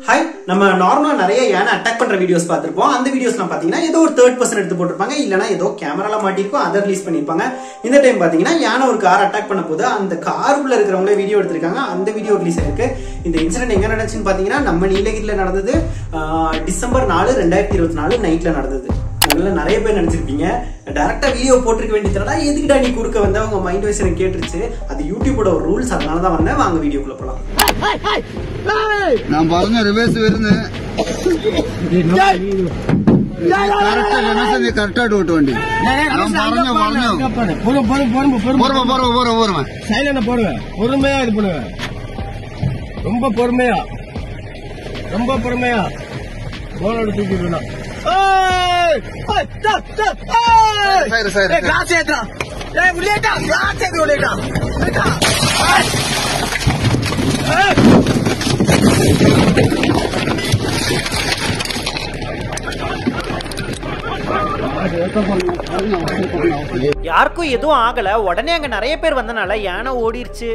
Hi, நம்ம நார்மலா நிறைய யானை அட்டாக் பண்ற வீடியோஸ் பார்த்திருப்போம். அந்த வீடியோஸ்லாம் பாத்தீங்கன்னா ஏதோ ஒரு தேர்ட் பர்சன் எடுத்து போட்டிருப்பாங்க, இல்லனா ஏதோ கேமரால மாட்டிருக்கும், அதை ரிலீஸ் பண்ணிருப்பாங்க. இந்த டைம் பாத்தீங்கன்னா யானை ஒரு கார் அட்டாக் பண்ண போது அந்த காருக்குள்ள இருக்கிறவங்களே வீடியோ எடுத்திருக்காங்க. அந்த வீடியோ ரிலீஸ் ஆயிருக்கு. இந்த இன்சிடென்ட் எங்க நடந்துச்சுன்னு பாத்தீங்கன்னா நம்ம நீலகிரில நடந்தது. டிசம்பர் 4, 2024 நைட்ல நடந்தது. உங்கள நிறைய பேர் நினைச்சிருப்பீங்க, டைரக்டா வீடியோ போட்டிருக்க வேண்டியதுடா, எதுக்குடா நீ குறுக்க வந்த? அவங்க மைண்ட் வைஸ் எனக்கு கேட்டுருச்சு. அது யூடியூபோட ஒரு ரூல்ஸ், அதனாலதான் வந்தேன். வாங்க வீடியோக்குள்ள போலாம். நான் പറഞ്ഞ റിവേഴ്സ് വരുന്നു. കറക്റ്റായിട്ട് ഓട്ട് വണ്ടി. சைலண்ட் போடுங்க, பொறுமையா இது பண்ணுங்க, ரொம்ப பொறுமையா, ரொம்ப பொறுமையா போனோட தூக்கி விடணும். யாருக்கும் எதுவும் ஆகல. உடனே அங்க நிறைய பேர் வந்தனால யானை ஓடிருச்சு.